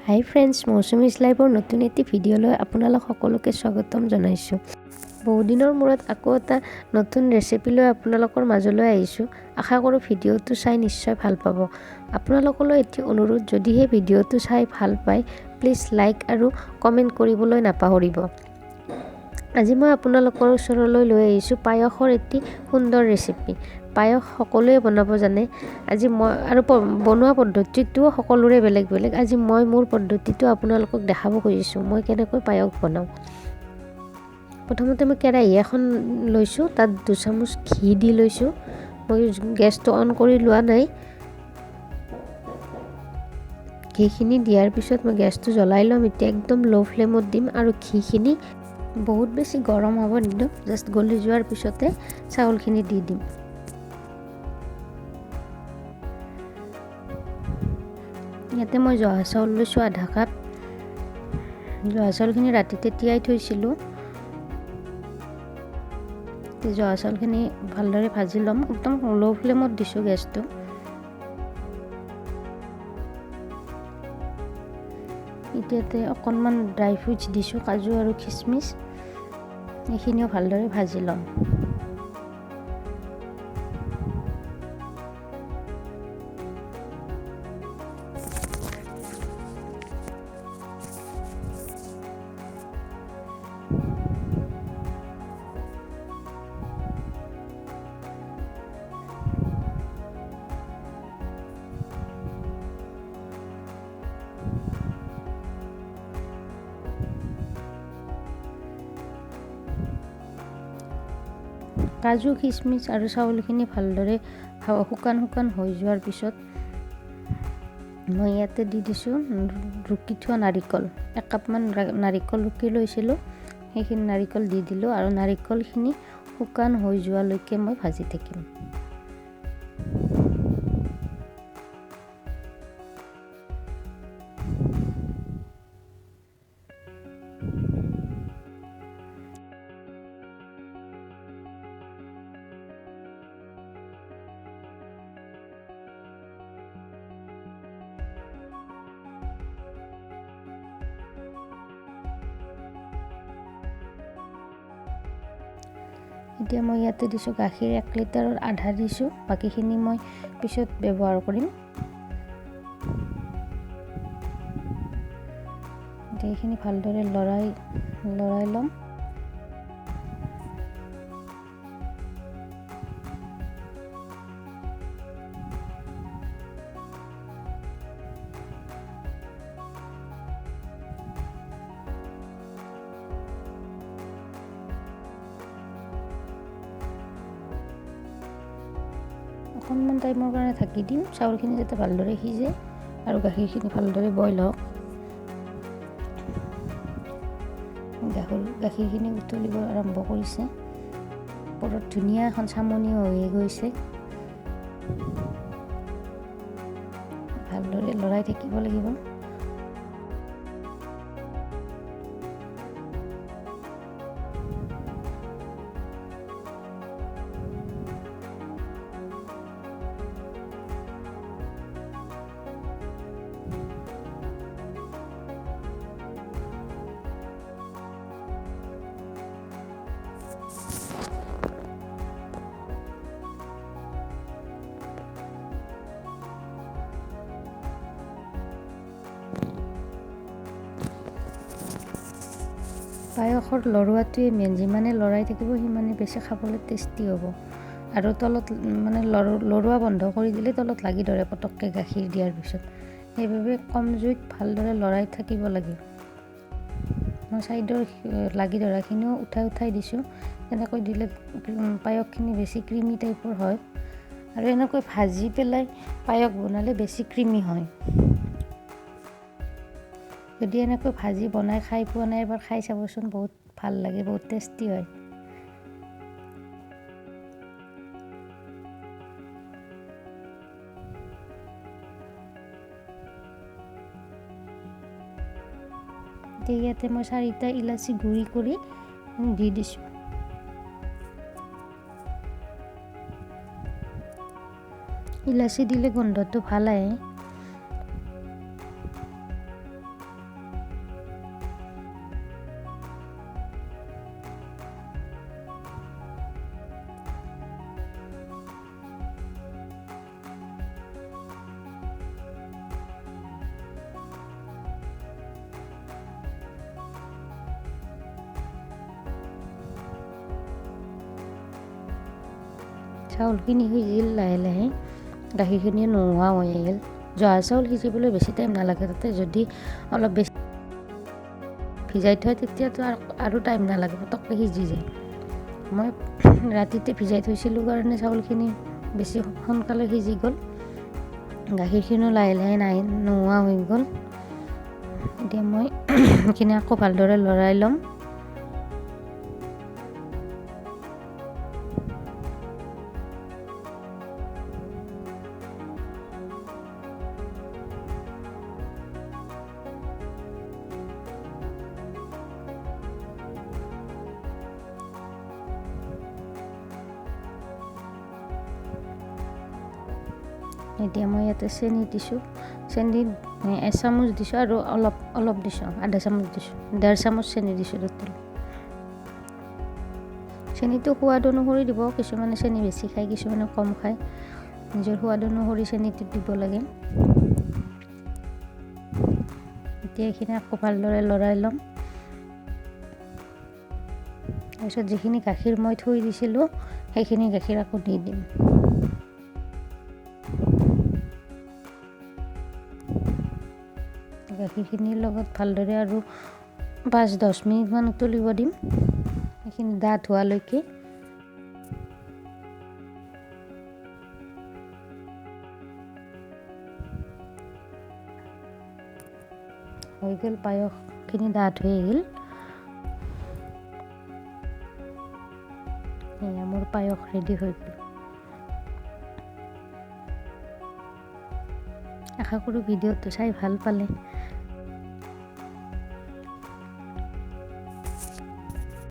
হাই friends, মৌচুমীজ লাইভৰ নতুন এটি ভিডিঅ'লৈ আপোনালোক সকলোকে স্বাগতম জনাইছোঁ। বহুদিনৰ মূৰত আকৌ এটা নতুন ৰেচিপি লৈ আপোনালোকৰ মাজলৈ আহিছোঁ। আশা কৰোঁ ভিডিঅ'টো চাই নিশ্চয় ভাল পাব। আপোনালোকলৈ এটি অনুৰোধ, যদিহে ভিডিঅ'টো চাই ভাল পায় প্লিজ লাইক আৰু কমেণ্ট কৰিবলৈ নাপাহৰিব। আজি মই আপোনালোকৰ ওচৰলৈ লৈ আহিছোঁ পায়সৰ এটি সুন্দৰ ৰেচিপি। পায়স সকলোৱে বনাব জানে। আজি মই আৰু বনোৱা পদ্ধতিটোও সকলোৰে বেলেগ বেলেগ। আজি মই মোৰ পদ্ধতিটো আপোনালোকক দেখাব খুজিছোঁ মই কেনেকৈ পায়স বনাওঁ। প্ৰথমতে মই কেৰাহী এখন লৈছোঁ, তাত 2 চামুচ ঘি দি লৈছোঁ। মই গেছটো অন কৰি লোৱা নাই। ঘিখিনি দিয়াৰ পিছত মই গেছটো জ্বলাই ল'ম। এতিয়া একদম ল' ফ্লেমত দিম আৰু ঘিখিনি বহুত বেছি গৰম হ'ব নিদিওঁ, জাষ্ট গলি যোৱাৰ পিছতে চাউলখিনি দি দিম। ইয়াতে মই জহা চাউল লৈছোঁ আধা কাপ। জহা চাউলখিনি ৰাতিতে তিয়াই থৈছিলোঁ। জহা চাউলখিনি ভালদৰে ভাজি ল'ম। একদম ল' ফ্লেমত দিছোঁ গেছটো। এতিয়াতে অকণমান ড্ৰাই ফ্ৰুটছ দিছোঁ, কাজু আৰু খিচমিচ। এইখিনিও ভালদৰে ভাজি ল'ম। কাজু, খিচমিচ আৰু চাউলখিনি ভালদৰে শুকান হৈ যোৱাৰ পিছত মই ইয়াতে দি দিছোঁ ৰুকি থোৱা নাৰিকল। 1 কাপমান নাৰিকল ৰুকি লৈছিলোঁ, সেইখিনি নাৰিকল দি দিলোঁ আৰু নাৰিকলখিনি শুকান হৈ যোৱালৈকে মই ভাজি থাকিম। এতিয়া মই ইয়াতে দিছোঁ গাখীৰ 1 লিটাৰৰ আধা দিছোঁ, বাকীখিনি মই পিছত ব্যৱহাৰ কৰিম। এইখিনি ভালদৰে লৰাই ল'ম। অকণমান টাইমৰ কাৰণে ঢাকি দিম, চাউলখিনি যাতে ভালদৰে সিজে আৰু গাখীৰখিনি ভালদৰে বইল হওক। গাখীৰখিনি উতলিব আৰম্ভ কৰিছে। ওপৰত ধুনীয়া এখন চামনি হৈ গৈছে। ভালদৰে লৰাই থাকিব লাগিব। পায়সৰ লৰোৱাটোৱে মেইন, যিমানে লৰাই থাকিব সিমানে বেছি খাবলৈ টেষ্টি হ'ব। আৰু তলত মানে লৰোৱা বন্ধ কৰি দিলে তলত লাগি ধৰে পটককৈ গাখীৰ দিয়াৰ পিছত। সেইবাবে কম জুইত ভালদৰে লৰাই থাকিব লাগে। মই ছাইডৰ লাগি ধৰাখিনিও উঠাই দিছোঁ। এনেকৈ দিলে পায়সখিনি বেছি ক্ৰিমি টাইপৰ হয় আৰু এনেকৈ ভাজি পেলাই পায়স বনালে বেছি ক্ৰিমি হয়। যদি এনেকৈ ভাজি বনাই খাই পোৱা নাই, এবাৰ খাই চাবচোন, বহুত ভাল লাগে, বহুত টেষ্টি হয়। ইয়াতে মই 4টা ইলাচি গুড়ি কৰি দি দিছোঁ। ইলাচি দিলে গোন্ধটো ভাল আহে। চাউলখিনি সিজিল লাহে লাহে, গাখীৰখিনি নোহোৱা হৈ আহিল। জহা চাউল সিজিবলৈ বেছি টাইম নালাগে, তাতে যদি অলপ বেছি ভিজাই থয় তেতিয়াতো আৰু টাইম নালাগে, পটককৈ সিজি যায়। মই ৰাতিতে ভিজাই থৈছিলোঁ কাৰণে চাউলখিনি বেছি সোনকালে সিজি গ'ল। গাখীৰখিনিও লাহে লাহে নোহোৱা হৈ গ'ল। এতিয়া মই এইখিনি আকৌ ভালদৰে লৰাই ল'ম। এতিয়া মই ইয়াতে চেনি দিছোঁ, চেনি এচামুচ দিছোঁ আৰু অলপ দিছোঁ, আধা চামুচ দিছোঁ, 1.5 চামুচ চেনি দিছোঁ টোটেল। চেনিটো সোৱাদ অনুসৰি দিব, কিছুমানে চেনি বেছি খায়, কিছুমানে কম খায়, নিজৰ সোৱাদ অনুসৰি চেনিটো দিব লাগে। এতিয়া এইখিনি আকৌ ভালদৰে লৰাই ল'ম। তাৰপিছত যিখিনি গাখীৰ মই থৈ দিছিলোঁ সেইখিনি গাখীৰ আকৌ দি দিম। গাখীৰখিনিৰ লগত ভালদৰে আৰু 5-10 মিনিটমান উতলিব দিম, সেইখিনি ডাঠ হোৱালৈকে। হৈ গ'ল, পায়সখিনি ডাঠ হৈ আহিল। এয়া মোৰ পায়স ৰেডি হৈ গ'ল। আশা কৰোঁ ভিডিঅ'টো চাই ভাল পালে।